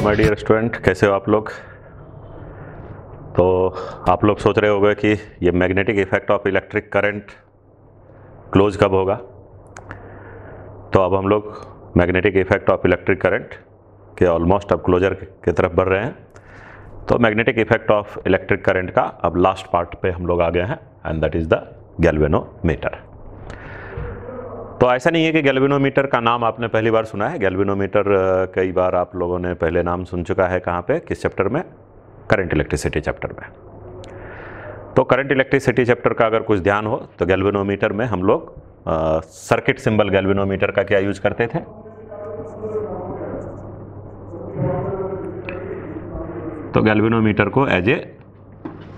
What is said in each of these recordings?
Hello my dear student, कैसे हो आप लोग। तो आप लोग सोच रहे होंगे कि ये magnetic effect of electric current close कब होगा। तो अब हम लोग magnetic effect of electric current के ऑलमोस्ट अब क्लोजर की तरफ बढ़ रहे हैं। तो magnetic effect of electric current का अब लास्ट पार्ट पे हम लोग आ गए हैं and that is the galvanometer. तो ऐसा नहीं है कि गैल्वेनोमीटर का नाम आपने पहली बार सुना है। गैल्वेनोमीटर कई बार आप लोगों ने पहले नाम सुन चुका है। कहाँ पे, किस चैप्टर में? करंट इलेक्ट्रिसिटी चैप्टर में। तो करंट इलेक्ट्रिसिटी चैप्टर का अगर कुछ ध्यान हो तो गैल्वेनोमीटर में हम लोग सर्किट सिंबल गैल्वेनोमीटर का क्या यूज करते थे? तो गैल्वेनोमीटर को एज ए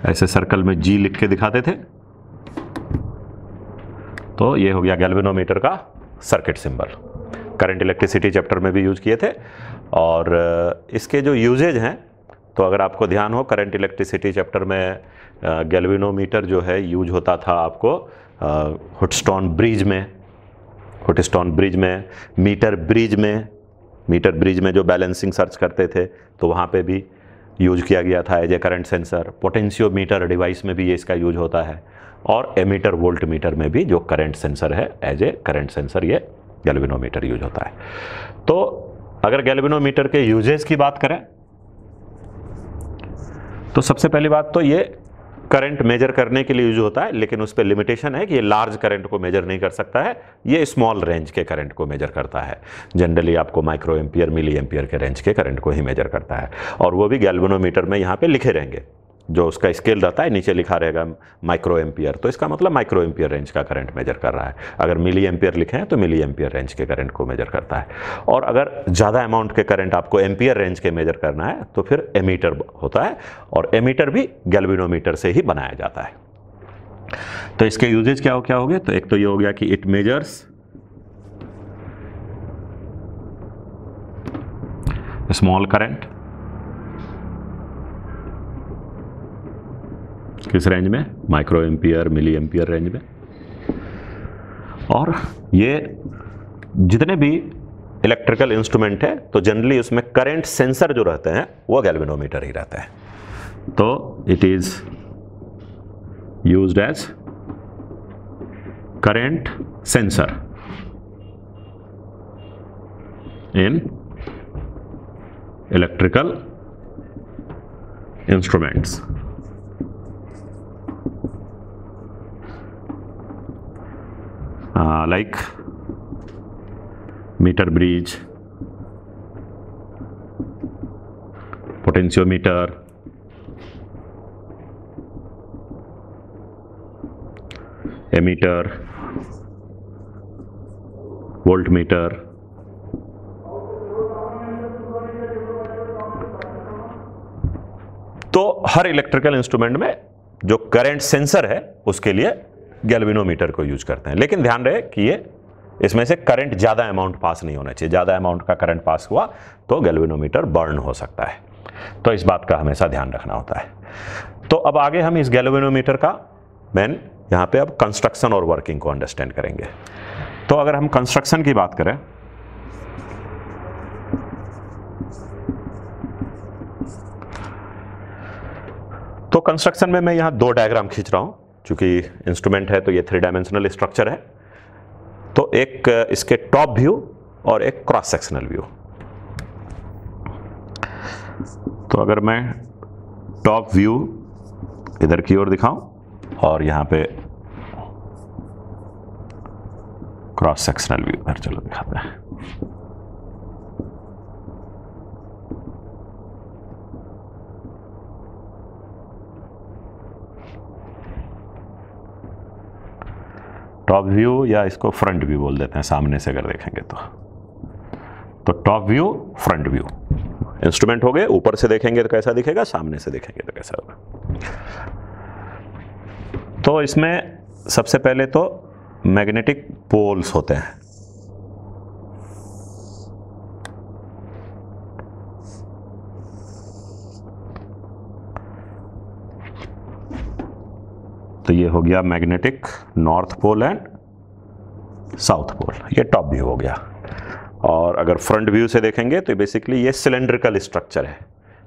ऐसे सर्कल में जी लिख के दिखाते थे। तो ये हो गया गैल्वेनोमीटर का circuit symbol. Current electricity chapter में भी यूज किए थे। और इसके जो यूजेज हैं, तो अगर आपको ध्यान हो, करंट इलेक्ट्रिसिटी चैप्टर में गैल्वेनोमीटर जो है यूज होता था आपको हुडस्टोन ब्रिज में, मीटर ब्रिज में जो बैलेंसिंग सर्च करते थे तो वहाँ पे भी यूज किया गया था as a current sensor. Potentiometer device में भी ये इसका यूज होता है। और एमीटर वोल्ट मीटर में भी जो करंट सेंसर है एज ए करंट सेंसर ये गैल्वेनोमीटर यूज होता है। तो अगर गैल्वेनोमीटर के यूजेस की बात करें तो सबसे पहली बात तो ये करंट मेजर करने के लिए यूज होता है, लेकिन उस पर लिमिटेशन है कि ये लार्ज करंट को मेजर नहीं कर सकता है। ये स्मॉल रेंज के करंट को मेजर करता है। जनरली आपको माइक्रो एम्पियर, मिली एम्पियर के रेंज के करंट को ही मेजर करता है। और वो भी गैल्वेनोमीटर में यहाँ पे लिखे रहेंगे, जो उसका स्केल रहता है नीचे लिखा रहेगा माइक्रो एम्पियर, तो इसका मतलब माइक्रो एम्पियर रेंज का करंट मेजर कर रहा है। अगर मिली एम्पियर लिखे हैं तो मिली एम्पियर रेंज के करंट को मेजर करता है। और अगर ज़्यादा अमाउंट के करंट आपको एम्पियर रेंज के मेजर करना है तो फिर एमीटर होता है, और एमीटर भी गैल्वेनोमीटर से ही बनाया जाता है। तो इसके यूजेज क्या हो गए? तो एक तो ये हो गया कि इट मेजर्स स्मॉल करंट। किस रेंज में? Micro ampere, milli ampere range में। और ये जितने भी इलेक्ट्रिकल इंस्ट्रूमेंट है तो जनरली उसमें करंट सेंसर जो रहते हैं वो गैल्वेनोमीटर ही रहता है। तो it is used as current sensor in electrical instruments. Like meter bridge, potentiometer, emitter, voltmeter, तो हर इलेक्ट्रिकल इंस्ट्रूमेंट में जो करंट सेंसर है उसके लिए गैल्वेनोमीटर को यूज करते हैं। लेकिन ध्यान रहे कि ये इसमें से करंट ज़्यादा अमाउंट पास नहीं होना चाहिए। ज़्यादा अमाउंट का करंट पास हुआ तो गैल्वेनोमीटर बर्न हो सकता है। तो इस बात का हमेशा ध्यान रखना होता है। तो अब आगे हम इस गैल्वेनोमीटर का मेन यहाँ पे अब कंस्ट्रक्शन और वर्किंग को अंडरस्टैंड करेंगे। तो अगर हम कंस्ट्रक्शन की बात करें तो कंस्ट्रक्शन में मैं यहाँ दो डायग्राम खींच रहा हूँ। चूंकि इंस्ट्रूमेंट है तो ये 3 डायमेंशनल स्ट्रक्चर है। तो एक इसके टॉप व्यू और एक क्रॉस सेक्शनल व्यू। तो अगर मैं टॉप व्यू इधर की ओर दिखाऊं और यहाँ पे क्रॉस सेक्शनल व्यू इधर, चलो दिखाते हैं। टॉप व्यू या इसको फ्रंट व्यू बोल देते हैं, सामने से अगर देखेंगे तो top view, front view. Instrument हो गए, ऊपर से देखेंगे तो कैसा दिखेगा, सामने से देखेंगे तो कैसा होगा। तो इसमें सबसे पहले तो मैग्नेटिक पोल्स होते हैं। तो ये हो गया magnetic north pole and south pole, ये टॉप व्यू हो गया। और अगर फ्रंट व्यू से देखेंगे तो बेसिकली ये सिलेंड्रिकल स्ट्रक्चर है,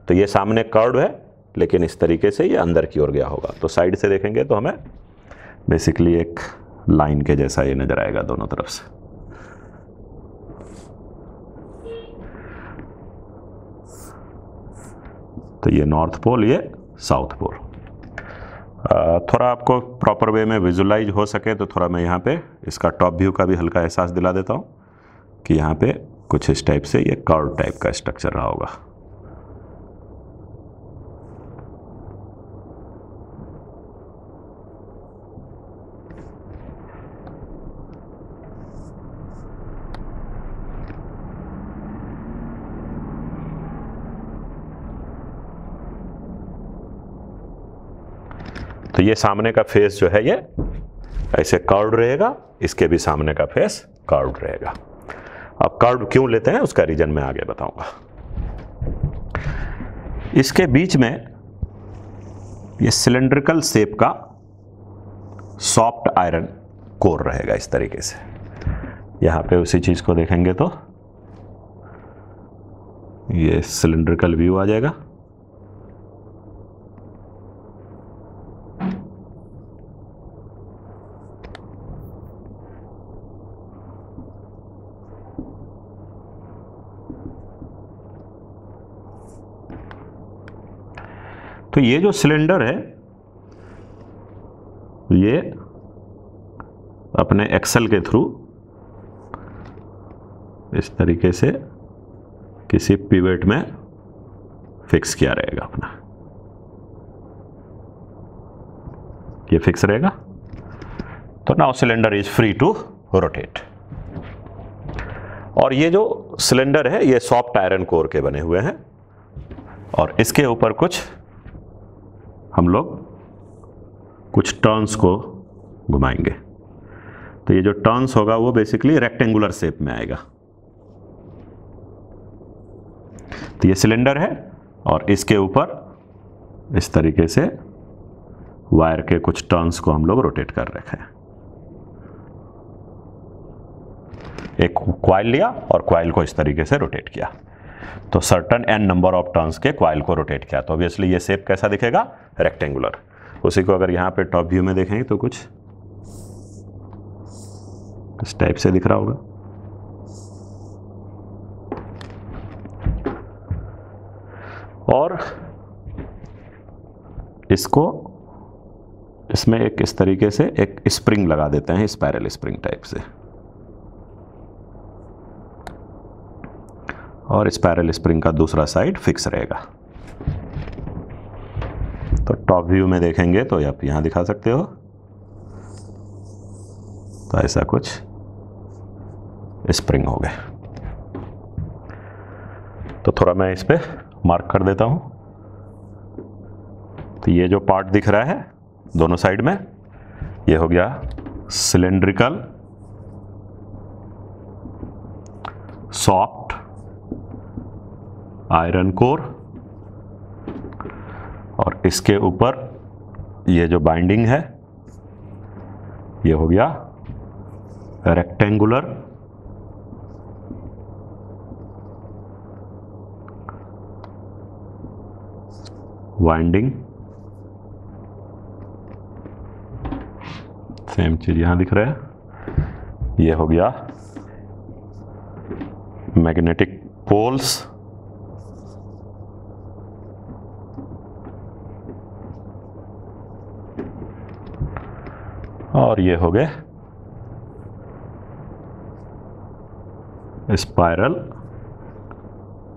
तो ये सामने कर्व है लेकिन इस तरीके से ये अंदर की ओर गया होगा। तो साइड से देखेंगे तो हमें बेसिकली एक लाइन के जैसा ये नजर आएगा दोनों तरफ से। तो ये नॉर्थ पोल, ये साउथ पोल। थोड़ा आपको प्रॉपर वे में विजुलाइज हो सके तो थोड़ा मैं यहाँ पे इसका टॉप व्यू का भी हल्का एहसास दिला देता हूँ कि यहाँ पे कुछ इस टाइप से ये कर्व टाइप का स्ट्रक्चर रहा होगा। तो ये सामने का फेस जो है ये ऐसे कर्व्ड रहेगा, इसके भी सामने का फेस कर्व्ड रहेगा। अब कर्व्ड क्यों लेते हैं उसका रीजन मैं आगे बताऊंगा। इसके बीच में ये सिलेंड्रिकल शेप का सॉफ्ट आयरन कोर रहेगा इस तरीके से। यहाँ पे उसी चीज को देखेंगे तो ये सिलेंड्रिकल व्यू आ जाएगा। तो ये जो सिलेंडर है ये अपने एक्सल के थ्रू इस तरीके से किसी पिवट में फिक्स किया रहेगा अपना, ये फिक्स रहेगा। तो now cylinder is free to rotate. और ये जो सिलेंडर है ये सॉफ्ट आयरन कोर के बने हुए हैं और इसके ऊपर कुछ हम लोग कुछ टर्न्स को घुमाएंगे। तो ये जो टर्न्स होगा वो बेसिकली रेक्टेंगुलर शेप में आएगा। तो ये सिलेंडर है और इसके ऊपर इस तरीके से वायर के कुछ टर्न्स को हम लोग रोटेट कर रखे हैं। एक क्वाइल लिया और क्वाइल को इस तरीके से रोटेट किया, तो certain N number of turns के क्वाइल को रोटेट किया। तो ऑब्वियसली ये शेप कैसा दिखेगा, रेक्टेंगुलर। उसी को अगर यहाँ पे टॉप व्यू में देखेंगे तो कुछ इस टाइप से दिख रहा होगा। और इसको इसमें एक इस तरीके से एक स्प्रिंग लगा देते हैं, स्पाइरल स्प्रिंग टाइप से, और स्पाइरल स्प्रिंग का दूसरा साइड फिक्स रहेगा। तो टॉप व्यू में देखेंगे तो आप यहां दिखा सकते हो, तो ऐसा कुछ स्प्रिंग हो गए। तो थोड़ा मैं इस पे मार्क कर देता हूं। तो ये जो पार्ट दिख रहा है दोनों साइड में, ये हो गया सिलेंड्रिकल सॉफ्ट आयरन कोर, और इसके ऊपर ये जो बाइंडिंग है ये हो गया रेक्टेंगुलर वाइंडिंग। सेम चीज यहां दिख रहा है। ये हो गया मैग्नेटिक पोल्स, और ये हो गए स्पाइरल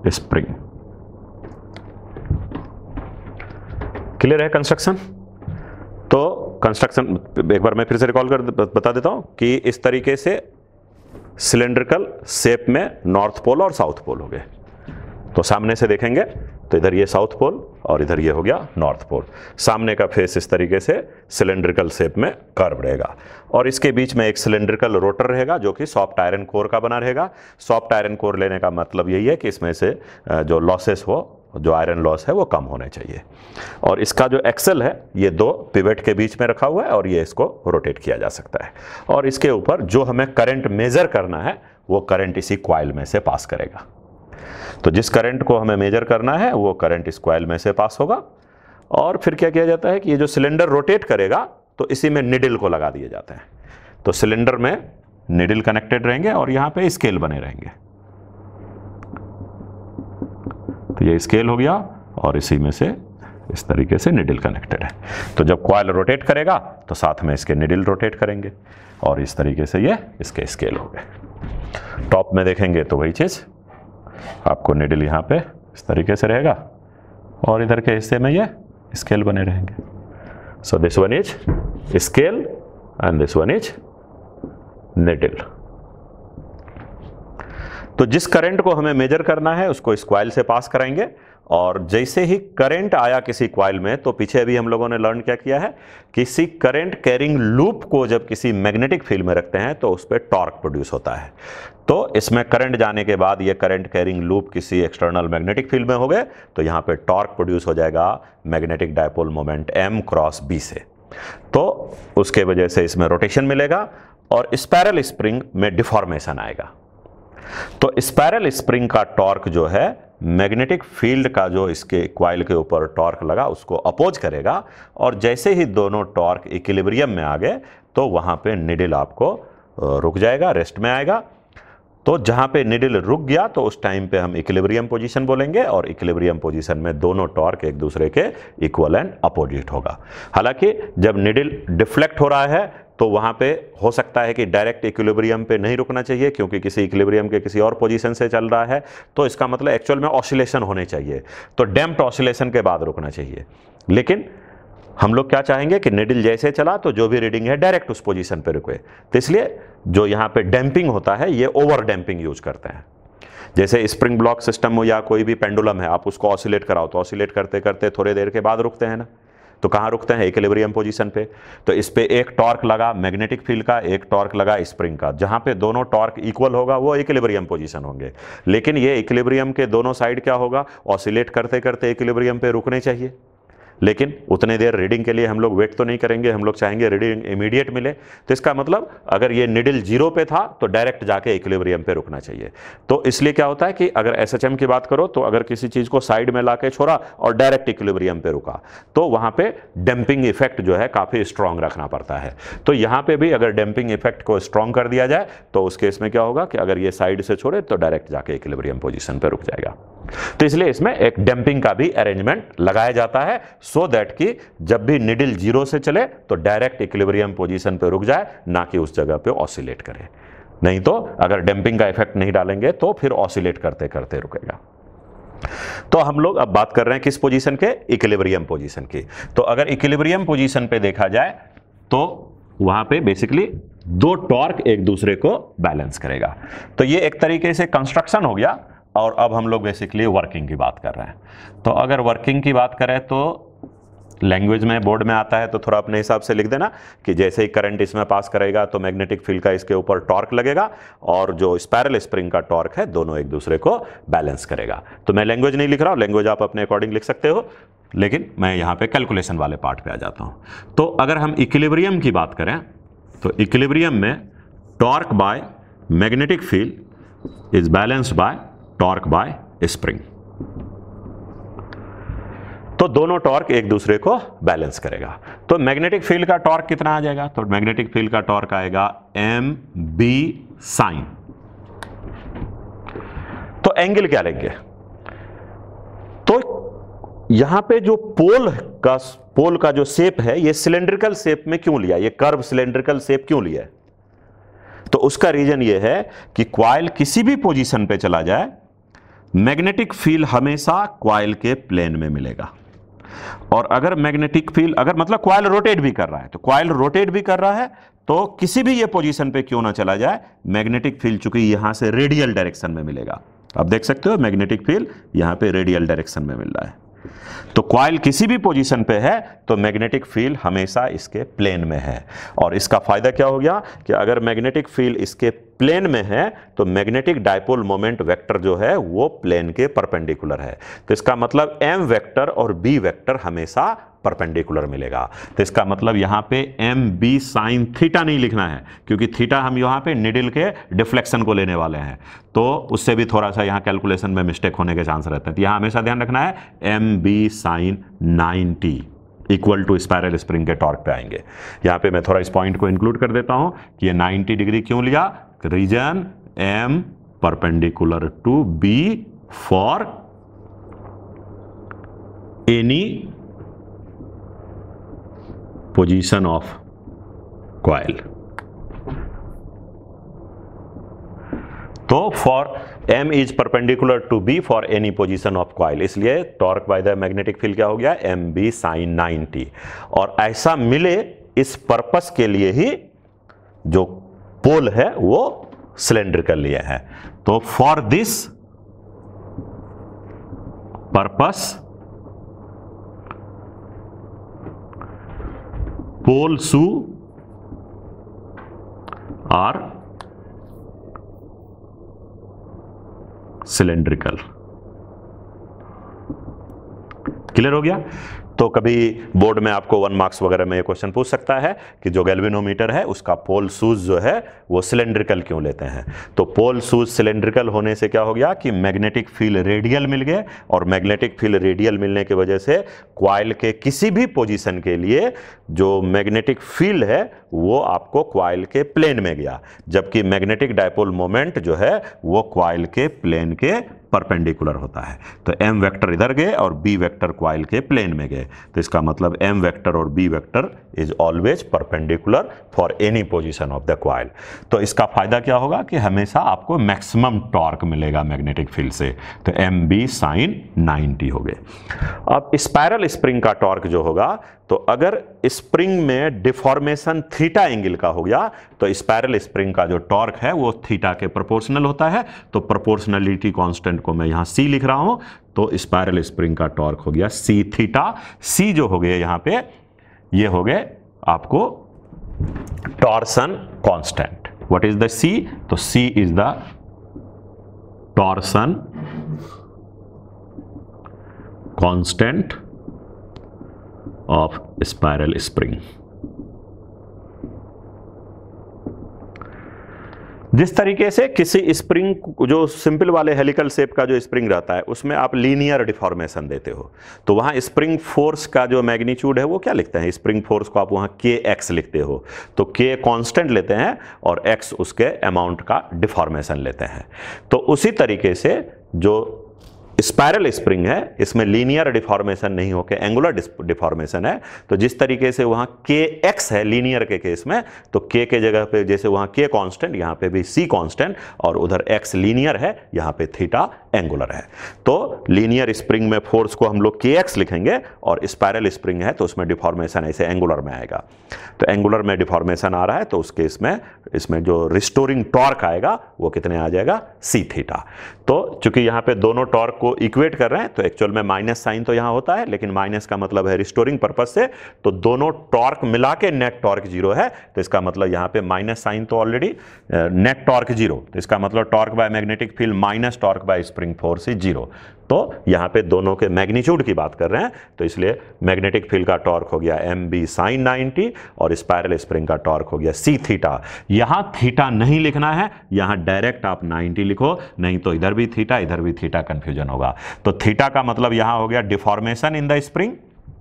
स्प्रिंग। क्लियर है कंस्ट्रक्शन? तो कंस्ट्रक्शन एक बार मैं फिर से रिकॉल कर बता देता हूं कि इस तरीके से सिलेंड्रिकल शेप में नॉर्थ पोल और साउथ पोल हो गए। तो सामने से देखेंगे तो इधर ये साउथ पोल और इधर ये हो गया नॉर्थ पोल। सामने का फेस इस तरीके से सिलेंड्रिकल शेप में कर्व रहेगा, और इसके बीच में एक सिलेंड्रिकल रोटर रहेगा जो कि सॉफ्ट आयरन कोर का बना रहेगा। सॉफ्ट आयरन कोर लेने का मतलब यही है कि इसमें से जो लॉसेस हो जो आयरन लॉस है वो कम होने चाहिए। और इसका जो एक्सल है ये 2 पिवट के बीच में रखा हुआ है और ये इसको रोटेट किया जा सकता है। और इसके ऊपर जो हमें करंट मेजर करना है वो करंट इसी कॉइल में से पास करेगा। तो जिस करंट को हमें मेजर करना है वो करंट इस कॉइल में से पास होगा। और फिर क्या किया जाता है कि ये जो सिलेंडर रोटेट करेगा तो इसी में निडल को लगा दिए जाते हैं। तो सिलेंडर में निडल कनेक्टेड रहेंगे और यहां पे स्केल बने रहेंगे। तो ये स्केल हो गया और इसी में से इस तरीके से निडल कनेक्टेड है। तो जब कॉइल रोटेट करेगा तो साथ में इसके निडल रोटेट करेंगे और इस तरीके से ये इसके स्केल हो गए। टॉप में देखेंगे तो वही चीज़, आपको निडल यहाँ पे इस तरीके से रहेगा और इधर के हिस्से में ये स्केल बने रहेंगे। So this one is scale and this one is needle. तो जिस करंट को हमें मेजर करना है उसको इस कॉइल से पास कराएंगे और जैसे ही करंट आया किसी कॉइल में, तो पीछे अभी हम लोगों ने लर्न क्या किया है, किसी करंट कैरिंग लूप को जब किसी मैग्नेटिक फील्ड में रखते हैं तो उस पर टॉर्क प्रोड्यूस होता है। तो इसमें करंट जाने के बाद ये करंट कैरिंग लूप किसी एक्सटर्नल मैग्नेटिक फील्ड में हो गए तो यहाँ पे टॉर्क प्रोड्यूस हो जाएगा magnetic dipole moment m cross b से। तो उसके वजह से इसमें रोटेशन मिलेगा और स्पाइरल स्प्रिंग में डिफॉर्मेशन आएगा। तो स्पाइरल स्प्रिंग का टॉर्क जो है मैग्नेटिक फील्ड का जो इसके कॉइल के ऊपर टॉर्क लगा उसको अपोज करेगा और जैसे ही दोनों टॉर्क इक्विलिब्रियम में आ गए तो वहां पे निडल आपको रुक जाएगा, रेस्ट में आएगा। तो जहां पे निडल रुक गया तो उस टाइम पे हम इक्विलिब्रियम पोजीशन बोलेंगे और इक्विलिब्रियम पोजीशन में दोनों टॉर्क एक दूसरे के इक्वल एंड अपोजिट होगा। हालांकि जब निडल डिफ्लेक्ट हो रहा है तो वहां पे हो सकता है कि डायरेक्ट इक्विलिब्रियम पे नहीं रुकना चाहिए क्योंकि किसी इक्विलिब्रियम के किसी और पोजीशन से चल रहा है, तो इसका मतलब एक्चुअल में ऑसिलेशन होने चाहिए, तो डैम्प्ड ऑसिलेशन के बाद रुकना चाहिए। लेकिन हम लोग क्या चाहेंगे कि निडल जैसे चला तो जो भी रीडिंग है डायरेक्ट उस पोजीशन पे रुके। तो इसलिए जो यहाँ पे डैम्पिंग होता है ये ओवर डैम्पिंग यूज करते हैं। जैसे स्प्रिंग ब्लॉक सिस्टम हो या कोई भी पेंडुलम है, आप उसको ऑसिलेट कराओ तो ऑसिलेट करते करते थोड़ी देर के बाद रुकते हैं ना, तो कहाँ रुकते हैं, इक्विलिब्रियम पोजीशन पे। तो इस पे एक टॉर्क लगा मैग्नेटिक फील्ड का, एक टॉर्क लगा स्प्रिंग का, जहाँ पे दोनों टॉर्क इक्वल होगा वो इक्विलिब्रियम पोजीशन होंगे। लेकिन ये इक्विलिब्रियम के दोनों साइड क्या होगा, ऑसिलेट करते करते इक्विलिब्रियम पे रुकने चाहिए। लेकिन उतने देर रीडिंग के लिए हम लोग वेट तो नहीं करेंगे, हम लोग चाहेंगे रीडिंग इमीडिएट मिले। तो इसका मतलब अगर ये निडल 0 पे था तो डायरेक्ट जाके इक्विलिब्रियम पे रुकना चाहिए। तो इसलिए क्या होता है कि अगर एसएचएम की बात करो तो अगर किसी चीज को साइड में लाके छोड़ा और डायरेक्ट इक्विलिब्रियम पे रुका तो वहां पे डैम्पिंग इफेक्ट जो है काफी स्ट्रांग रखना पड़ता है। तो यहाँ पे भी अगर डैम्पिंग इफेक्ट को स्ट्रांग कर दिया जाए तो उस केस में क्या होगा कि अगर ये साइड से छोड़े तो डायरेक्ट जाके इक्विलिब्रियम पोजीशन पे रुक जाएगा। तो इसलिए इसमें एक डैम्पिंग का भी अरेंजमेंट लगाया जाता है सो दैट कि जब भी निडल 0 से चले तो डायरेक्ट इक्विलिब्रियम पोजीशन पे रुक जाए, ना कि उस जगह पे ऑसिलेट करे। नहीं तो अगर डैम्पिंग का इफेक्ट नहीं डालेंगे तो फिर ऑसिलेट करते करते रुकेगा। तो हम लोग अब बात कर रहे हैं किस पोजीशन के, इक्विलिब्रियम पोजीशन की। तो अगर इक्विलिब्रियम पोजीशन पे देखा जाए तो वहां पे बेसिकली 2 टॉर्क एक दूसरे को बैलेंस करेगा। तो ये एक तरीके से कंस्ट्रक्शन हो गया और अब हम लोग बेसिकली वर्किंग की बात कर रहे हैं। तो अगर वर्किंग की बात करें तो लैंग्वेज में बोर्ड में आता है तो थोड़ा अपने हिसाब से लिख देना कि जैसे ही करंट इसमें पास करेगा तो मैग्नेटिक फील्ड का इसके ऊपर टॉर्क लगेगा और जो स्पाइरल स्प्रिंग का टॉर्क है दोनों एक दूसरे को बैलेंस करेगा। तो मैं लैंग्वेज नहीं लिख रहा हूँ, लैंग्वेज आप अपने अकॉर्डिंग लिख सकते हो, लेकिन मैं यहाँ पे कैलकुलेशन वाले पार्ट पे आ जाता हूँ। तो अगर हम इक्विलिब्रियम की बात करें तो इक्विलिब्रियम में torque by magnetic field is balanced bye torque bye spring. तो दोनों टॉर्क एक दूसरे को बैलेंस करेगा। तो मैग्नेटिक फील्ड का टॉर्क कितना आ जाएगा, तो मैग्नेटिक फील्ड का टॉर्क आएगा एम बी साइन। तो एंगल क्या लेंगे, तो यहां पे जो पोल का जो शेप है ये सिलेंड्रिकल शेप में क्यों लिया, ये कर्व सिलेंड्रिकल शेप क्यों लिया है, तो उसका रीजन ये है कि कॉइल किसी भी पोजीशन पे चला जाए मैग्नेटिक फील्ड हमेशा कॉइल के प्लेन में मिलेगा। और अगर मैग्नेटिक फील्ड अगर मतलब कॉइल रोटेट भी कर रहा है, तो कॉइल रोटेट भी कर रहा है तो किसी भी ये पोजीशन पे क्यों ना चला जाए मैग्नेटिक फील्ड चूंकि यहां से रेडियल डायरेक्शन में मिलेगा। आप देख सकते हो मैग्नेटिक फील्ड यहां पे रेडियल डायरेक्शन में मिल रहा है। तो कॉइल किसी भी पोजीशन पे है तो मैग्नेटिक फील्ड हमेशा इसके प्लेन में है। और इसका फायदा क्या हो गया कि अगर मैग्नेटिक फील्ड इसके प्लेन में है तो मैग्नेटिक डायपोल मोमेंट वेक्टर जो है वो प्लेन के परपेंडिकुलर है। तो इसका मतलब m वेक्टर और b वेक्टर हमेशा परपेंडिकुलर मिलेगा। तो इसका मतलब यहाँ पे एम बी साइन थीटा नहीं लिखना है, क्योंकि थीटा हम यहाँ पे निडल के डिफ्लेक्शन को लेने वाले हैं, तो उससे भी थोड़ा सा यहाँ कैलकुलेशन में मिस्टेक होने के चांस रहते हैं। तो यहाँ हमेशा ध्यान रखना है M B sine 90 equal to spiral spring के टॉर्क पे आएंगे। यहाँ पे मैं थोड़ा इस पॉइंट को इंक्लूड कर देता हूँ कि ये 90 डिग्री क्यों लिया, reason M perpendicular to B for any position of coil. तो for m is perpendicular to b for any position of coil, इसलिए torque by the magnetic field क्या हो गया एम बी साइन 90। और ऐसा मिले इस पर्पस के लिए ही जो पोल है वो सिलेंड्रिकल लिए है। तो for this purpose poles are cylindrical। Clear हो गया। तो कभी बोर्ड में आपको 1 मार्क्स वगैरह में ये क्वेश्चन पूछ सकता है कि जो गैल्वेनोमीटर है उसका पोल शूज जो है वो सिलेंड्रिकल क्यों लेते हैं। तो पोल शूज सिलेंड्रिकल होने से क्या हो गया कि मैग्नेटिक फील्ड रेडियल मिल गए, और मैग्नेटिक फील्ड रेडियल मिलने की वजह से कॉइल के किसी भी पोजीशन के लिए जो मैग्नेटिक फील्ड है वो आपको कॉइल के प्लेन में गया, जबकि मैग्नेटिक डायपोल मोमेंट जो है वो कॉइल के प्लेन के परपेंडिकुलर होता है। तो m वेक्टर इधर गए और b वेक्टर कॉइल के प्लेन में गए, तो इसका मतलब m वेक्टर और b vector is always perpendicular for any position of the coil. तो इसका फायदा क्या होगा कि हमेशा आपको मैक्सिमम टॉर्क मिलेगा मैग्नेटिक फील्ड से। तो एम बी साइन 90 हो गए। अब स्पाइरल स्प्रिंग का टॉर्क जो होगा, तो अगर स्प्रिंग में डिफॉर्मेशन थीटा एंगल का हो गया तो स्पाइरल स्प्रिंग का जो टॉर्क है वो थीटा के प्रोपोर्शनल होता है। तो प्रोपोर्शनलिटी कांस्टेंट को मैं यहां c लिख रहा हूं, तो स्पाइरल स्प्रिंग का टॉर्क हो गया c थीटा। c जो हो गए यहां पे ये हो गए आपको torsion constant. What is the c? तो c is the torsion constant of spiral spring. जिस तरीके से किसी स्प्रिंग जो सिंपल वाले हेलिकल शेप का जो स्प्रिंग रहता है उसमें आप लीनियर डिफॉर्मेशन देते हो, तो वहां स्प्रिंग फोर्स का जो मैग्नीट्यूड है वो क्या लिखते हैं, स्प्रिंग फोर्स को आप वहां kx लिखते हो। तो k कांस्टेंट लेते हैं और x उसके अमाउंट का डिफॉर्मेशन लेते हैं। तो उसी तरीके से जो स्पाइरल स्प्रिंग है इसमें लीनियर डिफॉर्मेशन नहीं होकर एंगुलर डिफॉर्मेशन है। तो जिस तरीके से वहां kx है लीनियर के केस में, तो k के जगह पे जैसे वहां k कांस्टेंट, यहां पे भी c कांस्टेंट, और उधर x लीनियर है, यहां पे थीटा एंगुलर है। तो लीनियर स्प्रिंग में फोर्स को हम लोग kx लिखेंगे और स्पाइरल स्प्रिंग है तो उसमें डिफॉर्मेशन ऐसे एंगुलर में आएगा। तो एंगुलर में डिफॉर्मेशन आ रहा है तो उस केस में इसमें जो रिस्टोरिंग टॉर्क आएगा वो कितने आ जाएगा, c थीटा। तो चूंकि यहाँ पे दोनों टॉर्क को इक्वेट कर रहे हैं तो एक्चुअल में माइनस साइन तो यहाँ होता है, लेकिन माइनस का मतलब है रिस्टोरिंग पर्पज से, तो दोनों टॉर्क मिला के नेट टॉर्क 0 है। तो इसका मतलब यहाँ पे माइनस साइन तो ऑलरेडी नेट टॉर्क 0, तो इसका मतलब torque by magnetic field minus torque bye spring force is 0। तो यहाँ पे दोनों के मैग्नीट्यूड की बात कर रहे हैं, तो इसलिए मैग्नेटिक फील्ड का टॉर्क हो गया एम बी साइन 90 और स्पाइरल स्प्रिंग का टॉर्क हो गया c थीटा। यहाँ थीटा नहीं लिखना है, यहाँ डायरेक्ट आप 90 लिखो, नहीं तो इधर भी थीटा कंफ्यूजन होगा। तो थीटा का मतलब यहाँ हो गया deformation in the spring.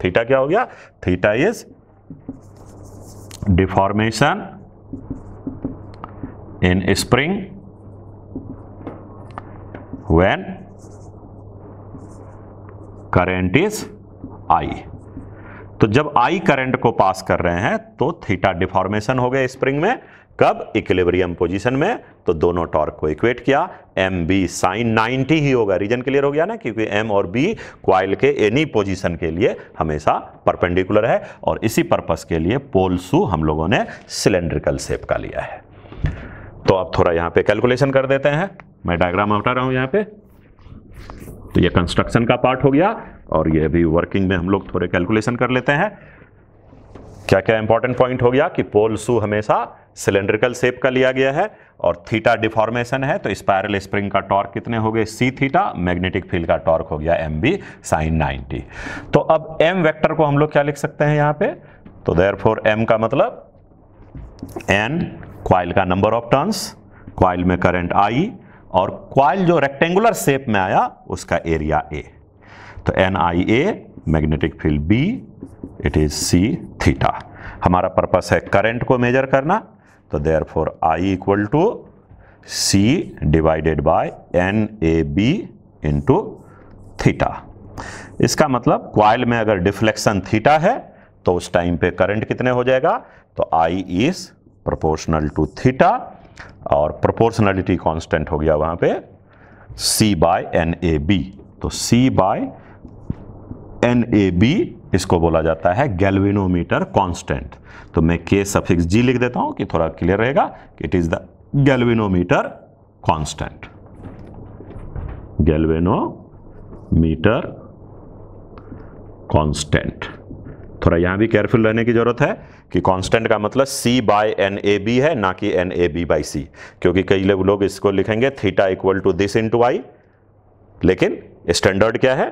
Theta क्या हो गया, theta is deformation in spring when current is I। तो जब I करंट को पास कर रहे हैं तो थीटा डिफॉर्मेशन हो गया स्प्रिंग में, कब, इक्विलिब्रियम पोजीशन में। तो दोनों टॉर्क को इक्वेट किया, एम बी साइन 90 ही होगा। रीजन क्लियर हो गया ना, क्योंकि m और b कॉइल के एनी पोजीशन के लिए हमेशा परपेंडिकुलर है, और इसी पर्पस के लिए पोल शू हम लोगों ने सिलेंड्रिकल शेप का लिया है। तो अब थोड़ा यहाँ पे कैलकुलेशन कर देते हैं, मैं डायग्राम हटा रहा हूँ यहाँ पे। तो ये कंस्ट्रक्शन का पार्ट हो गया, और ये अभी वर्किंग में हम लोग थोड़े कैलकुलेशन कर लेते हैं। क्या क्या इंपॉर्टेंट पॉइंट हो गया कि पोल शू हमेशा सिलेंड्रिकल शेप का लिया गया है और थीटा डिफॉर्मेशन है, तो स्पाइरल स्प्रिंग का टॉर्क कितने हो गए सी थीटा, मैग्नेटिक फील्ड का टॉर्क हो गया एम बी साइन 90। तो अब एम वेक्टर को हम लोग क्या लिख सकते हैं यहाँ पे, तो देयरफॉर एम का मतलब एन कॉइल का नंबर ऑफ टर्न्स, कॉइल में करंट आई, और कॉइल जो रेक्टेंगुलर शेप में आया उसका एरिया ए, तो N I A, magnetic field B, it is C theta. हमारा पर्पस है करंट को मेजर करना, तो therefore I equal to C divided by N A B into theta. इसका मतलब कॉइल में अगर डिफ्लेक्शन थीटा है तो उस टाइम पे करंट कितने हो जाएगा, तो I is proportional to theta, और प्रोपोर्शनलिटी कांस्टेंट हो गया वहां पे C by N A B, तो C by N A B इसको बोला जाता है गैल्वेनोमीटर कांस्टेंट। तो मैं K सफिक्स G लिख देता हूं कि थोड़ा क्लियर रहेगा कि it is the galvanometer constant, galvanometer constant. थोड़ा यहां भी केयरफुल रहने की जरूरत है कि कांस्टेंट का मतलब C by N A B है, ना कि N A B by C, क्योंकि कई लोग इसको लिखेंगे theta equal to this into I, लेकिन स्टैंडर्ड क्या है,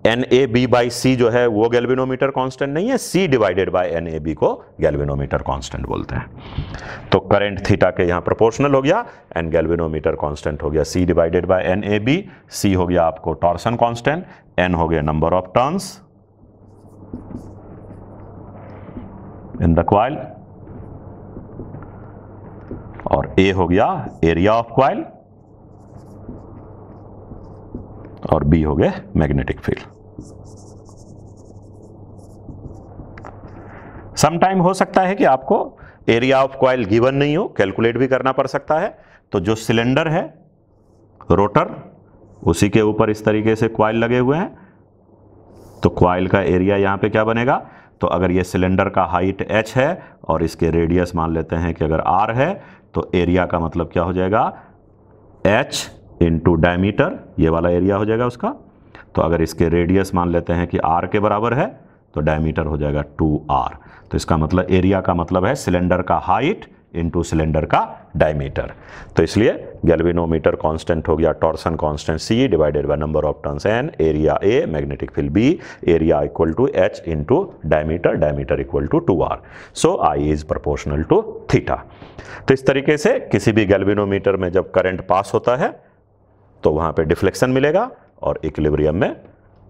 N A B by C जो है वो गैल्वेनोमीटर कांस्टेंट नहीं है, C divided by N A B को गैल्वेनोमीटर कांस्टेंट बोलते हैं। तो करंट थीटा के यहां प्रोपोर्शनल हो गया एंड गैल्वेनोमीटर कांस्टेंट हो गया C divided by N A B, C हो गया आपको टॉर्सन कांस्टेंट, N हो गया number of turns in the coil, और A हो गया एरिया ऑफ कॉइल, और B हो गए मैग्नेटिक फील्ड। सम टाइम हो सकता है कि आपको एरिया ऑफ कॉइल गिवन नहीं हो, कैलकुलेट भी करना पड़ सकता है। तो जो सिलेंडर है रोटर, उसी के ऊपर इस तरीके से कॉइल लगे हुए हैं, तो कॉइल का एरिया यहां पे क्या बनेगा, तो अगर ये सिलेंडर का हाइट h है और इसके रेडियस मान लेते हैं कि अगर r है, तो एरिया का मतलब क्या हो जाएगा h इंटू डायमीटर, ये वाला एरिया हो जाएगा उसका। तो अगर इसके रेडियस मान लेते हैं कि r के बराबर है, तो डायमीटर हो जाएगा 2r। तो इसका मतलब एरिया का मतलब है सिलेंडर का हाइट इंटू सिलेंडर का डायमीटर। तो इसलिए गैल्वेनोमीटर कांस्टेंट हो गया torsion constant C divided by number of turns N, area A, magnetic field B, area equal to H into diameter, diameter equal to 2R। So I is proportional to theta. तो इस तरीके से किसी भी galvanometer में जब current pass होता है तो वहां पे डिफ्लेक्शन मिलेगा, और इक्विलिब्रियम में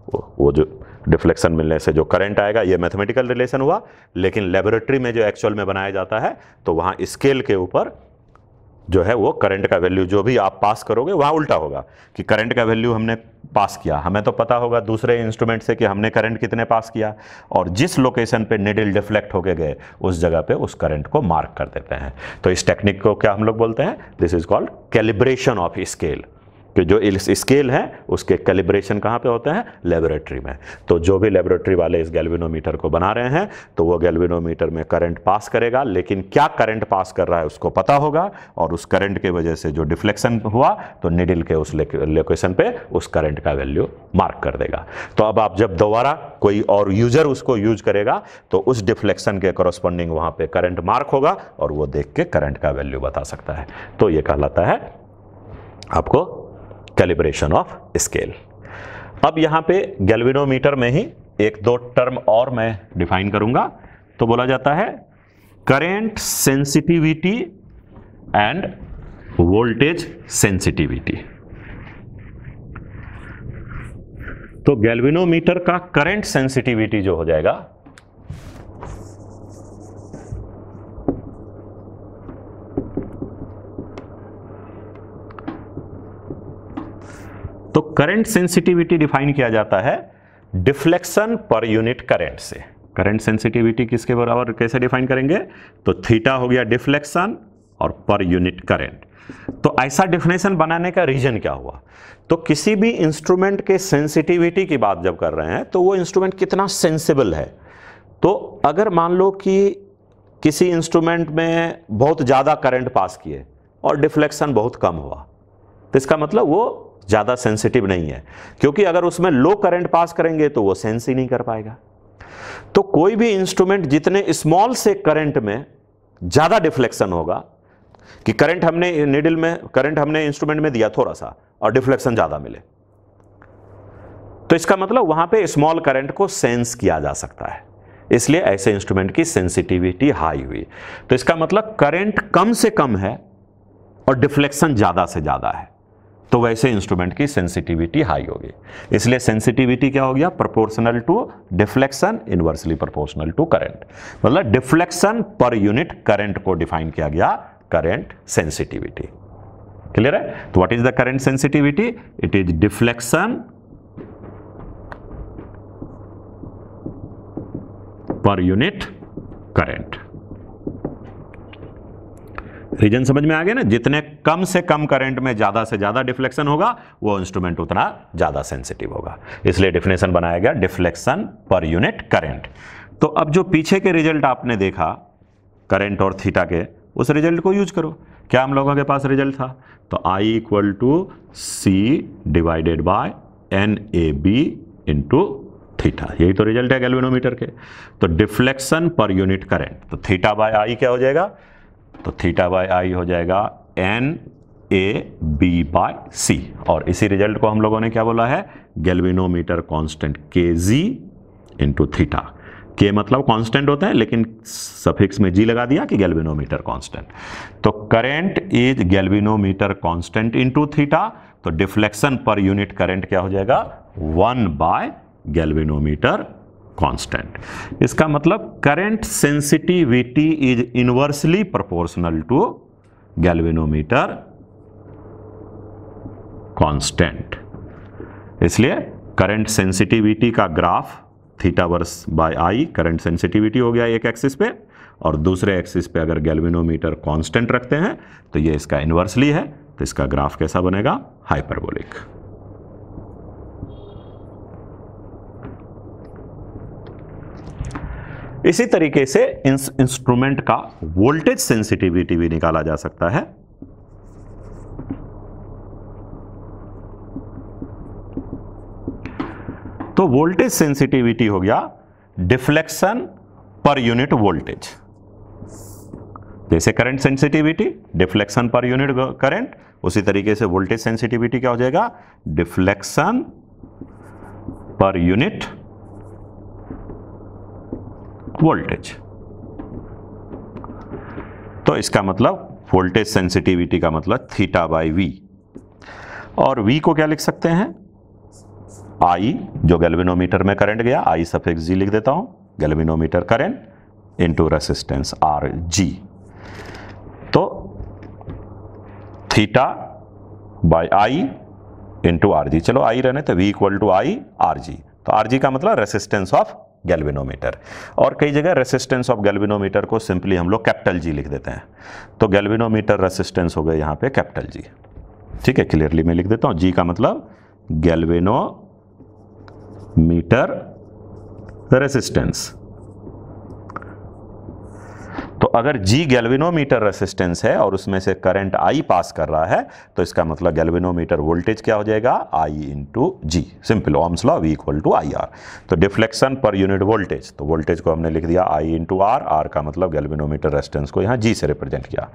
वो जो डिफ्लेक्शन मिलने से जो करंट आएगा, ये मैथमेटिकल रिलेशन हुआ। लेकिन लेबोरेटरी में जो एक्चुअल में बनाया जाता है, तो वहाँ स्केल के ऊपर जो है वो करंट का वैल्यू जो भी आप पास करोगे वहाँ उल्टा होगा, कि करंट का वैल्यू हमने पास किया, हमें तो पता होगा दूसरे इंस्ट्रूमेंट से कि हमने करंट कितने पास किया, और जिस लोकेशन पे निडल डिफ्लेक्ट होके गए उस जगह पे उस करंट को मार्क कर देते हैं। तो इस टेक्निक को क्या हम लोग बोलते हैं, this is called calibration of scale. कि जो स्केल है उसके कैलिब्रेशन कहाँ पे होते हैं, लेबोरेटरी में। तो जो भी लेबोरेटरी वाले इस गैल्वेनोमीटर को बना रहे हैं, तो वो गैल्वेनोमीटर में करंट पास करेगा, लेकिन क्या करंट पास कर रहा है उसको पता होगा, और उस करंट के वजह से जो डिफ्लेक्शन हुआ तो निडल के उस लोकेशन पे उस करंट का वैल्यू मार्क कर देगा। तो अब आप जब दोबारा कोई और यूजर उसको यूज करेगा तो उस डिफ्लेक्शन के करस्पॉन्डिंग वहाँ पे करंट मार्क होगा, और वो देख के करंट का वैल्यू बता सकता है। तो ये कहलाता है आपको कैलिब्रेशन ऑफ स्केल। अब यहां पे गैल्वेनोमीटर में ही एक दो टर्म और मैं डिफाइन करूंगा। तो बोला जाता है current sensitivity end voltage sensitivity. तो गैल्वेनोमीटर का करंट सेंसिटिविटी जो हो जाएगा, तो करंट सेंसिटिविटी डिफाइन किया जाता है डिफ्लेक्शन पर यूनिट करंट से। करंट सेंसिटिविटी किसके बराबर कैसे डिफाइन करेंगे, तो थीटा हो गया डिफ्लेक्शन और पर यूनिट करंट। तो ऐसा डेफिनेशन बनाने का रीजन क्या हुआ, तो किसी भी इंस्ट्रूमेंट के सेंसिटिविटी की बात जब कर रहे हैं तो वो इंस्ट्रूमेंट कितना सेंसिबल है। तो अगर मान लो कि किसी इंस्ट्रूमेंट में बहुत ज़्यादा करंट पास किए और डिफ्लेक्शन बहुत कम हुआ, तो इसका मतलब वो ज़्यादा सेंसिटिव नहीं है, क्योंकि अगर उसमें लो करंट पास करेंगे तो वो सेंस ही नहीं कर पाएगा। तो कोई भी इंस्ट्रूमेंट जितने स्मॉल से करंट में ज़्यादा डिफ्लेक्शन होगा कि करंट हमने इंस्ट्रूमेंट में दिया थोड़ा सा और डिफ्लेक्शन ज़्यादा मिले, तो इसका मतलब वहां पे स्मॉल करंट को सेंस किया जा सकता है, इसलिए ऐसे इंस्ट्रूमेंट की सेंसिटिविटी हाई हुई। तो इसका मतलब करंट कम से कम है और डिफ्लेक्शन ज़्यादा से ज़्यादा है, तो वैसे इंस्ट्रूमेंट की सेंसिटिविटी हाई होगी। इसलिए सेंसिटिविटी क्या हो गया? Proportional to deflection, inversely proportional to current. मतलब डिफ्लेक्शन पर यूनिट करंट को डिफाइन किया गया करंट सेंसिटिविटी। क्लियर है? तो what is the current sensitivity? It is deflection per unit current. Reason समझ में आ गया ना? जितने कम से कम करंट में ज्यादा से ज्यादा डिफ्लेक्शन होगा वो इंस्ट्रूमेंट उतना ज्यादा सेंसिटिव होगा। इसलिए डेफिनेशन बनाया गया डिफ्लेक्शन पर यूनिट करंट। तो अब जो पीछे के रिजल्ट आपने देखा करंट और थीटा के, उस रिजल्ट को यूज करो। क्या हम लोगों के पास रिजल्ट था? तो I equal to C divided by NAB into theta, यही तो रिजल्ट है गैल्वेनोमीटर के। तो डिफ्लेक्शन पर यूनिट करंट, तो थीटा बाय आई क्या हो जाएगा? तो थीटा बाय आई हो जाएगा NAB बाय सी। और इसी रिजल्ट को हम लोगों ने क्या बोला है? Galvanometer constant kg into theta. के मतलब कांस्टेंट होता है, लेकिन सफिक्स में जी लगा दिया कि गैल्वेनोमीटर कांस्टेंट। तो current is galvanometer constant into theta, तो डिफ्लेक्शन पर यूनिट करंट क्या हो जाएगा? 1 बाय गैल्वेनोमीटर कांस्टेंट। इसका मतलब current sensitivity is inversely proportional to galvanometer constant. इसलिए करंट सेंसिटिविटी का graph theta versus by I, current sensitivity हो गया एक एक्सिस पे, और दूसरे एक्सिस पे अगर गैल्वेनोमीटर कांस्टेंट रखते हैं तो ये इसका इनवर्सली है, तो इसका ग्राफ कैसा बनेगा? हाइपरबोलिक। इसी तरीके से इंस्ट्रूमेंट का वोल्टेज सेंसिटिविटी भी निकाला जा सकता है। तो वोल्टेज सेंसिटिविटी हो गया डिफ्लेक्शन पर यूनिट वोल्टेज। जैसे current sensitivity deflection per unit current, उसी तरीके से वोल्टेज सेंसिटिविटी क्या हो जाएगा? Deflection per unit voltage. तो इसका मतलब वोल्टेज सेंसिटिविटी का मतलब थीटा बाय वी, और वी को क्या लिख सकते हैं? I, जो गैल्वेनोमीटर में करंट गया, I सफिक्स जी लिख देता हूं, galvanometer current into resistance R G. तो theta by I into R G, चलो I रहने तो V equal to I R G. तो आर जी का मतलब रेसिस्टेंस ऑफ गैल्वेनोमीटर, और कई जगह रेसिस्टेंस ऑफ गैल्वेनोमीटर को सिंपली हम लोग कैपिटल जी लिख देते हैं। तो गैल्वेनोमीटर रेसिस्टेंस हो गए यहाँ पे कैपिटल जी। ठीक है, क्लियरली मैं लिख देता हूँ, जी का मतलब गैल्वेनोमीटर रेसिस्टेंस। तो अगर G गैल्वेनोमीटर रेसिस्टेंस है और उसमें से करंट I पास कर रहा है, तो इसका मतलब गैल्वेनोमीटर वोल्टेज क्या हो जाएगा? I into G. Simple, Ohm's law, V equal to I R. तो डिफ्लेक्शन पर यूनिट वोल्टेज, तो वोल्टेज को हमने लिख दिया I इंटू आर, आर का मतलब गैल्वेनोमीटर रेसिस्टेंस को यहाँ G से रिप्रेजेंट किया।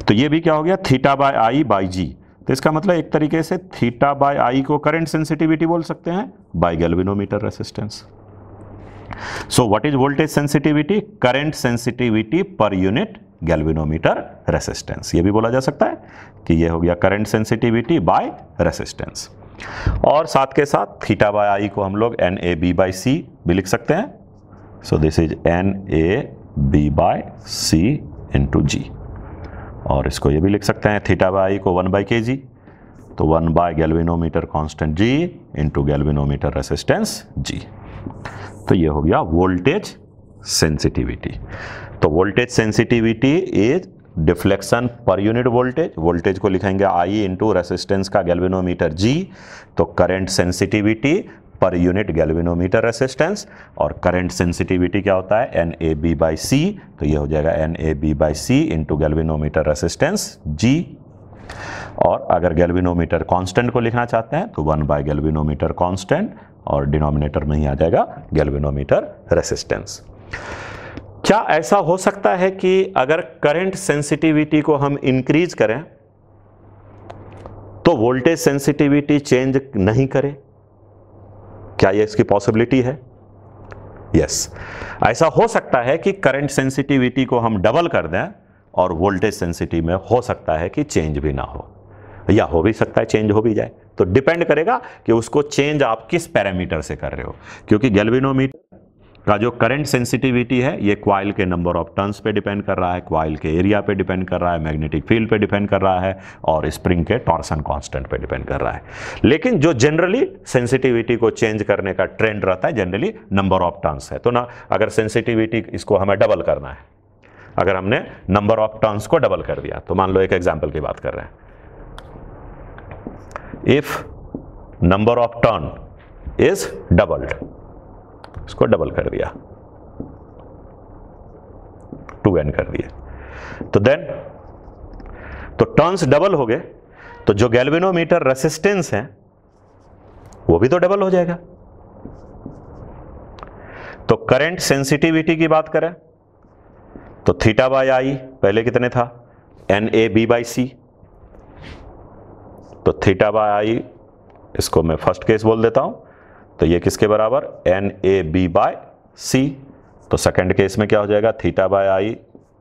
तो ये भी क्या हो गया? थीटा बाय आई बाई जी। तो इसका मतलब एक तरीके से थीटा बाय आई को करंट सेंसिटिविटी बोल सकते हैं by galvanometer resistance. So what is voltage sensitivity? Current sensitivity per unit galvanometer resistance. ये भी बोला जा सकता है कि ये हो गया करंट सेंसिटिविटी बाय रेसिस्टेंस। और साथ के साथ थीटा बाय आई को हम लोग NAB बाय सी भी लिख सकते हैं। So this is NAB by C into G. और इसको ये भी लिख सकते हैं थीटा बाय आई को 1 बाय kg, तो 1 by galvanometer constant G into galvanometer resistance G। तो ये हो गया वोल्टेज सेंसिटिविटी। तो voltage sensitivity is deflection per unit voltage, voltage को लिखेंगे I इंटू रेसिस्टेंस का गैल्वेनोमीटर G। तो current sensitivity per unit galvanometer resistance, और करंट सेंसिटिविटी क्या होता है? NAB by C. तो ये हो जाएगा NAB by C into galvanometer resistance G। और अगर गैल्वेनोमीटर कांस्टेंट को लिखना चाहते हैं तो 1 बाय गैल्वेनोमीटर कांस्टेंट, और डिनोमिनेटर में ही आ जाएगा गैल्वेनोमीटर रेसिस्टेंस। क्या ऐसा हो सकता है कि अगर करंट सेंसिटिविटी को हम इंक्रीज करें तो वोल्टेज सेंसिटिविटी चेंज नहीं करे? क्या ये इसकी पॉसिबिलिटी है? यस, ऐसा हो सकता है कि करंट सेंसिटिविटी को हम डबल कर दें और वोल्टेज सेंसिटिव में हो सकता है कि चेंज भी ना हो, या हो भी सकता है चेंज हो भी जाए। तो डिपेंड करेगा कि उसको चेंज आप किस पैरामीटर से कर रहे हो, क्योंकि गैल्वेनोमीटर का जो करंट सेंसिटिविटी है ये कॉइल के नंबर ऑफ टर्न्स पे डिपेंड कर रहा है, कॉइल के एरिया पे डिपेंड कर रहा है, मैग्नेटिक फील्ड पे डिपेंड कर रहा है और स्प्रिंग के टॉर्सन कांस्टेंट पे डिपेंड कर रहा है। लेकिन जो जनरली सेंसिटिविटी को चेंज करने का ट्रेंड रहता है जनरली नंबर ऑफ टर्न्स है। तो ना अगर सेंसिटिविटी इसको हमें डबल करना है, अगर हमने नंबर ऑफ टर्न्स को डबल कर दिया, तो मान लो एक एग्जाम्पल की बात कर रहे हैं, if number of turn is doubled, इसको डबल कर दिया, 2n कर दिए, तो देन तो टर्न्स डबल हो गए, तो जो गैल्वेनोमीटर रेसिस्टेंस है वो भी तो डबल हो जाएगा। तो करंट सेंसिटिविटी की बात करें तो थीटा बाय आई पहले कितने था, NAB/C, तो थीटा बाय आई इसको मैं फर्स्ट केस बोल देता हूं, तो ये किसके बराबर, NAB/C। तो सेकंड केस में क्या हो जाएगा, theta by I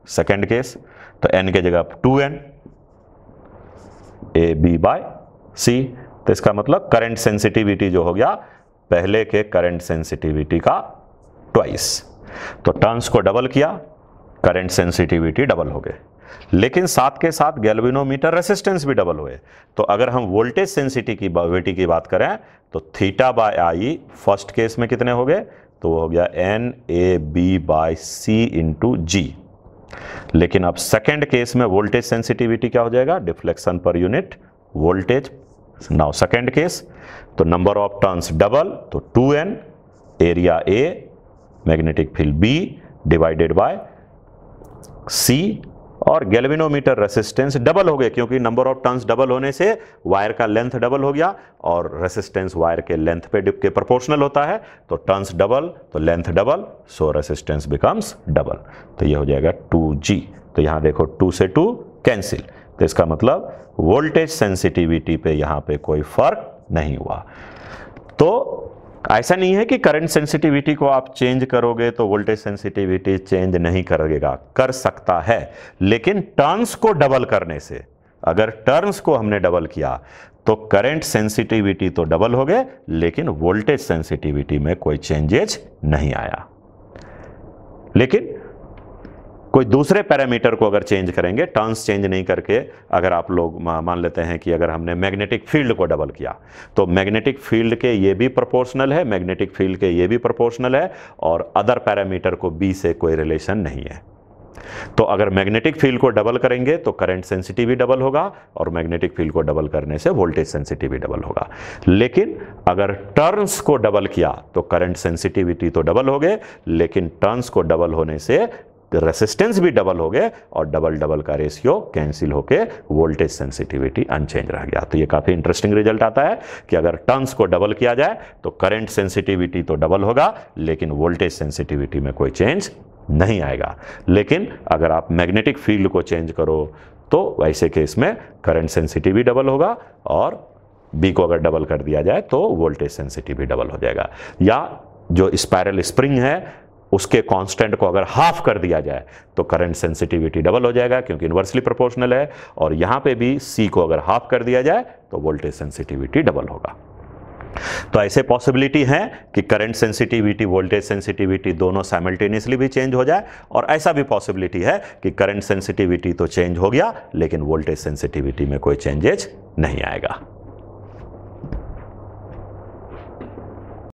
second case, तो n के जगह 2n AB/C। तो इसका मतलब करंट सेंसिटिविटी जो हो गया पहले के करंट सेंसिटिविटी का ट्वाइस। तो टर्न्स को डबल किया, करंट सेंसिटिविटी डबल हो गए, लेकिन साथ के साथ गैल्वेनोमीटर रेसिस्टेंस भी डबल हुए। तो अगर हम वोल्टेज सेंसिटिविटी की बात करें तो theta by I first case में कितने हो गए, तो वो हो गया NAB/C इंटू जी। लेकिन अब सेकेंड केस में वोल्टेज सेंसिटिविटी क्या हो जाएगा, deflection per unit voltage. Now second case, तो नंबर ऑफ टर्न्स डबल, तो 2n, area A, magnetic field B divided by C, और गैल्वेनोमीटर रेसिस्टेंस डबल हो गए, क्योंकि नंबर ऑफ टर्न्स डबल होने से वायर का लेंथ डबल हो गया और रेसिस्टेंस वायर के लेंथ पे के प्रोपोर्शनल होता है। तो टर्न्स डबल तो लेंथ डबल, सो रेसिस्टेंस बिकम्स डबल, तो ये हो जाएगा 2G। तो यहां देखो 2 से 2 कैंसिल, तो इसका मतलब वोल्टेज सेंसिटिविटी पे यहां पे कोई फर्क नहीं हुआ। तो ऐसा नहीं है कि करंट सेंसिटिविटी को आप चेंज करोगे तो वोल्टेज सेंसिटिविटी चेंज नहीं करेगा, कर सकता है, लेकिन टर्न्स को डबल करने से, अगर टर्न्स को हमने डबल किया तो करंट सेंसिटिविटी तो डबल हो गए, लेकिन वोल्टेज सेंसिटिविटी में कोई चेंजेज नहीं आया। लेकिन कोई दूसरे पैरामीटर को अगर चेंज करेंगे, टर्न्स चेंज नहीं करके, अगर आप लोग मान लेते हैं कि अगर हमने मैग्नेटिक फील्ड को डबल किया, तो मैग्नेटिक फील्ड के ये भी प्रोपोर्शनल है, मैग्नेटिक फील्ड के ये भी प्रोपोर्शनल है, और अदर पैरामीटर को B से कोई रिलेशन नहीं है। तो अगर मैग्नेटिक फील्ड को डबल करेंगे तो करंट सेंसिटिविटी डबल होगा, और मैग्नेटिक फील्ड को डबल करने से वोल्टेज सेंसिटिविटी डबल होगा। लेकिन अगर टर्न्स को डबल किया तो करंट सेंसिटिविटी तो डबल हो गए, लेकिन टर्न्स को डबल होने से रेसिस्टेंस भी डबल हो गए, और डबल डबल का रेशियो कैंसिल होके वोल्टेज सेंसिटिविटी अनचेंज रह गया। तो ये काफी इंटरेस्टिंग रिजल्ट आता है कि अगर टर्न्स को डबल किया जाए तो करंट सेंसिटिविटी तो डबल होगा, लेकिन वोल्टेज सेंसिटिविटी में कोई चेंज नहीं आएगा। लेकिन अगर आप मैग्नेटिक फील्ड को चेंज करो तो वैसे केस में करंट सेंसिटिविटी डबल होगा, और B को अगर डबल कर दिया जाए तो वोल्टेज सेंसिटिविटी डबल हो जाएगा। या जो स्पाइरल स्प्रिंग है उसके कांस्टेंट को अगर हाफ कर दिया जाए तो करंट सेंसिटिविटी डबल हो जाएगा, क्योंकि इन्वर्सली प्रोपोर्शनल है, और यहां पे भी C को अगर हाफ कर दिया जाए तो वोल्टेज सेंसिटिविटी डबल होगा। तो ऐसे पॉसिबिलिटी है कि करंट सेंसिटिविटी वोल्टेज सेंसिटिविटी दोनों साइमल्टेनियसली भी चेंज हो जाए, और ऐसा भी पॉसिबिलिटी है कि करंट सेंसिटिविटी तो चेंज हो गया लेकिन वोल्टेज सेंसिटिविटी में कोई चेंजेज नहीं आएगा।